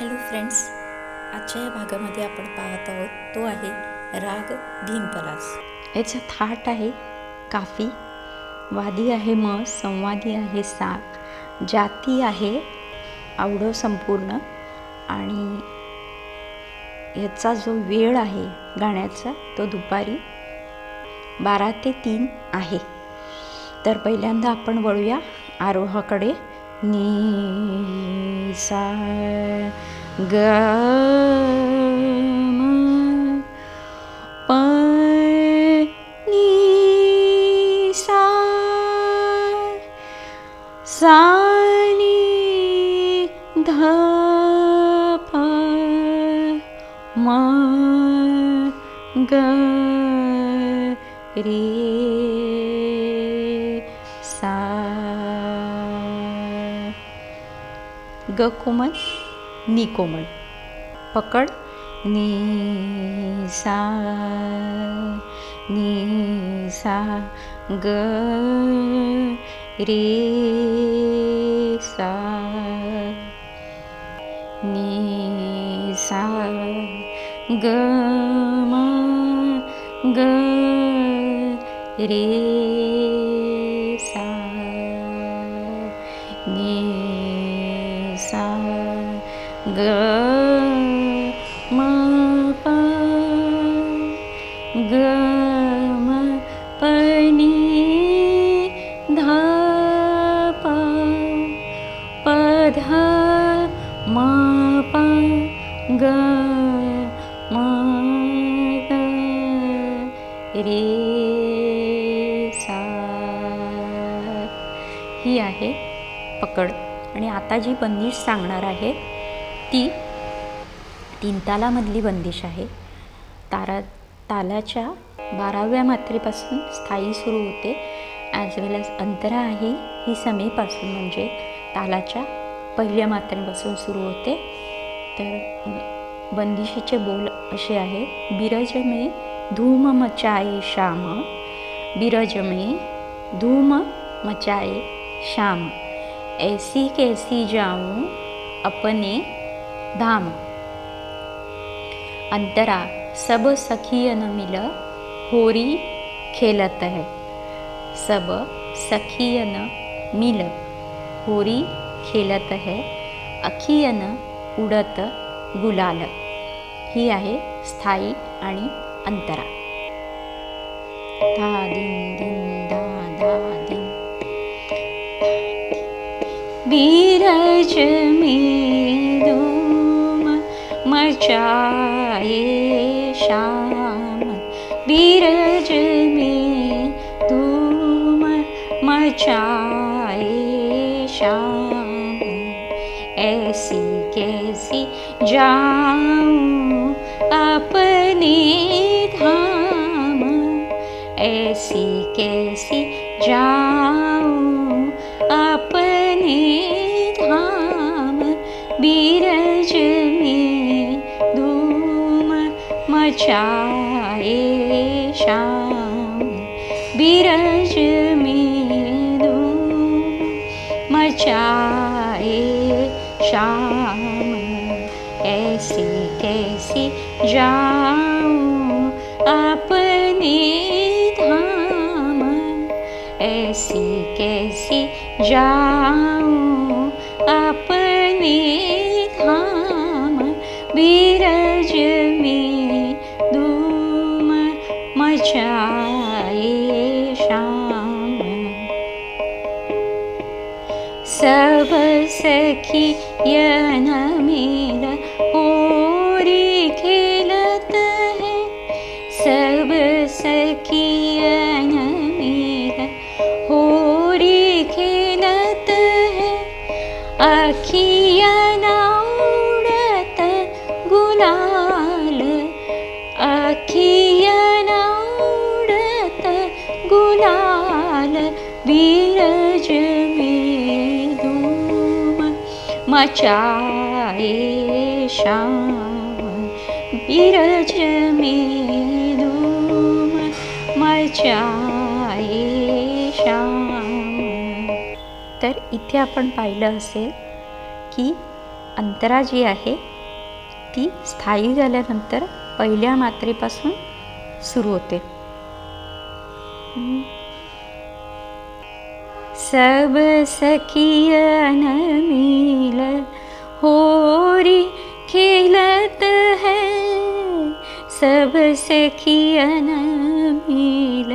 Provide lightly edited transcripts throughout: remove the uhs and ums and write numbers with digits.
Hello friends, आजच्या या भागामध्ये आपण पाहत आहोत तो आहे राग भीमपलास. याचा थाट आहे काफी, वादी आहे म, संवादी आहे सा, जाती आहे आवडो संपूर्ण आणि याचा जो वेळ आहे गाण्याचा तो दुपारी 12 ते 3 आहे. तर पहिल्यांदा आपण वळूया आरोहाकडे. नी सा ग म प नी सा सा नी ध प म ग रे सा. ग कोमल, नी कोमल, पकड. नी सा ग रे सा. नी सा ग म ग रे सा. नी सा ग म प ग म प नी ध प प ध म प ग म ग रे सा. ही आहे पकड. आणि आता जी बंदिश सांगणार आहे ती 3 तालामधली बंदिश आहे. तालाच्या 12व्या मात्रेपासून स्थायी सुरू होते, ॲज वेल ॲज अंतरा आहे ही समेपासून म्हणजे तालाच्या 1ल्या मात्रेपासून सुरू होते. तर बंदिशीचे बोल असे आहे. बिरज में धूम मचाए शाम, बिरज में धूम मचाए शाम, ऐसी कैसी जाऊं अपने धाम. अंतरा सब सखियन मिल होरी खेलत है, सब सखियन मिल होरी खेलत है, अखियन उडत गुलाल. ही आहे स्थायी आणि अंतरा. धा दिन दिन धा धा दिन. बिरज में धूम मचाए शाम, बिरज में धूम मचाए शाम, ऐसी कैसी जाऊं अपने धाम, ऐसी कैसी जाऊं अपने धाम, बिरज में धूम मचाए शाम, बिरज में धूम मचाए शाम, ऐसी कैसी जाऊं अपने धाम, ऐसी कैसी जाऊं अपने धाम, बिरज में धूम मचाए शाम. सब सखियन मिल होरी खेलत है, सब सखियन मिल होरी खेलत है, अखियन उडत गुलाल, अखियन उडत गुलाल, बिरज में धूम मचाए शाम, बिरज में धूम मचाए शाम. तर इथे आपण पाहिलं असेल की अंतरा जी आहे ती स्थायी झाल्यानंतर पहिल्या मात्रेपासून सुरू होते. सब सखियन मिल होरी खेलत है, सब सखियन मिल.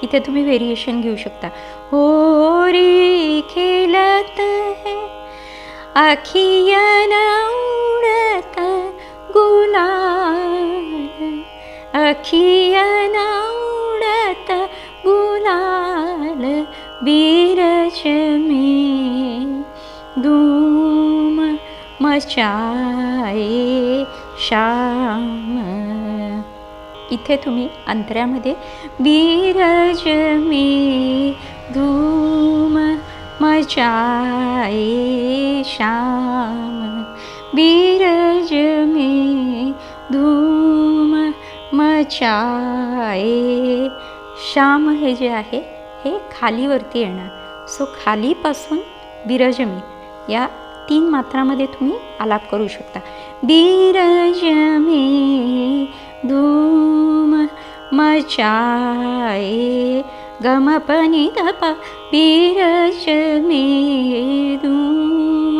इथे तुम्ही व्हेरिएशन घेऊ शकता. होरी खेलत है, अखियन उड़त गुलाल, अखियन उड़त गुलाल, बीरज में धूम मचाए श्याम. इथे तुम्ही अंतऱ्यामध्ये बीरज में धूम मचाए श्याम, बीरज में धूम मचाए श्याम. हे जे आहे हे खालीवरती येणार. सो खालीपासून बिरजमी या 3 मात्रामध्ये तुम्ही आलाप करू शकता. बीरज में धूम मचाए, गम पनि ध प, बीरज में धूम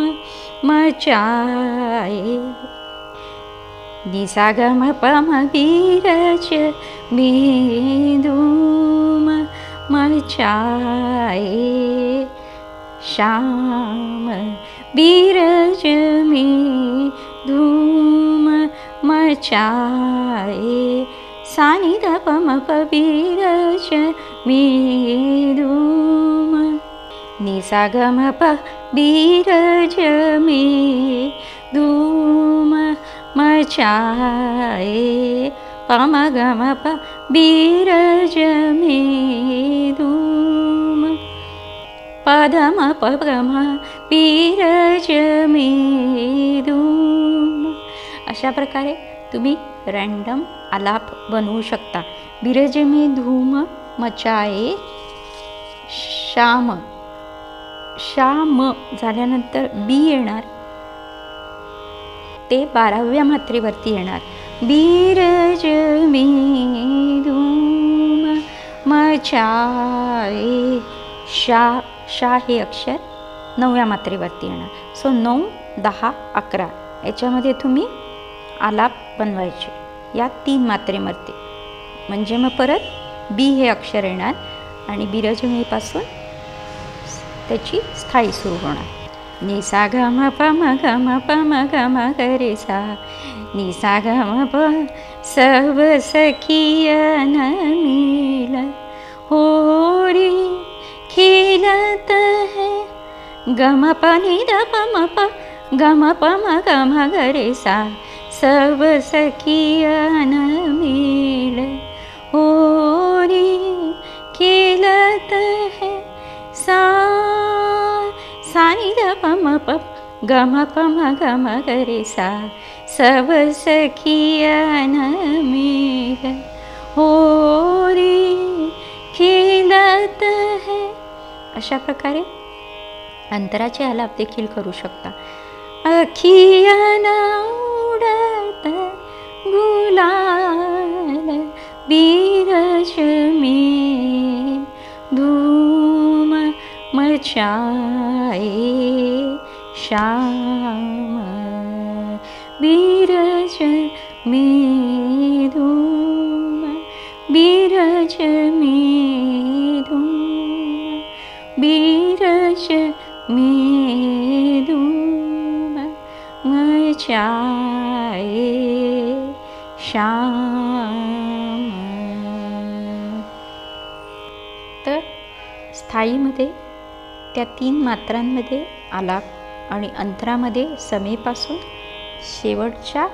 मचाए, निसा गम पम, बीरज में धूम मचाए श्याम, बीरज में धूम मचाए, सानि ध प म प, बीरज में धूम, निसा ग म प, बीरज में धूम मचाए, पम ग म प, बीरज में धूम, पद म प ग म, बीरज में धूम. अशा प्रकारे तुम्ही रँडम आलाप बनवू शकता. बीरज में धूम मचाए श्याम, श्याम झाल्यानंतर बी येणार, ते 12व्या मात्रेवरती येणार. बीरज में धूम मचाए, शा, शा हे अक्षर 9व्या मात्रेवरती येणार. सो 9, 10, 11 याच्यामध्ये तुम्ही आलाप बनवायचे या 3 मात्रेमध्ये. म्हणजे मग परत बी हे अक्षर येणार आणि बिरजमेपासून त्याची स्थायी सुरू होणार. निसा ग म प म ग म प म ग म ग रे सा, निसा ग म प, सब सखियन मिल होरी खेलत है, ग म प नि ध प म प, ग म प म ग म ग रे सा, सब सखियन मिल होरी खेलत है, सा, सा नि ध प म प, ग म प म ग म ग रे सा, सब सखियन मिल होरी खेलत है. अशा प्रकारे अंतराचे आलाप देखील करू शकता. अखियन उड़त गुलाल, बीरज में धूम मचाए श्याम, बीरज में धूम, बीरज में धूम, बीरज में धूम मचाए श्याम. तर स्थायीमध्ये त्या 3 मात्रांमध्ये आलाप आणि अंतरामध्ये समेपासून शेवटच्या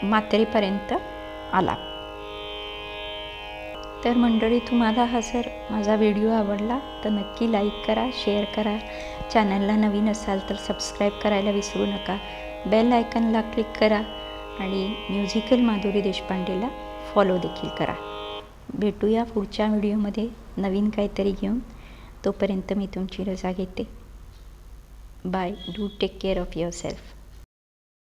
मात्रेपर्यंत आलाप. तर मंडळी, तुम्हाला हा जर माझा व्हिडिओ आवडला तर नक्की लाईक करा, शेअर करा. चॅनलला नवीन असाल तर सबस्क्राईब करायला विसरू नका. बेल आयकनला क्लिक करा आणि म्युझिकल माधुरी देशपांडेला फॉलो देखील करा. भेटूया पुढच्या व्हिडिओमध्ये नवीन काहीतरी घेऊन. तोपर्यंत मी तुमची रजा घेते. Bye. Do take care of your self.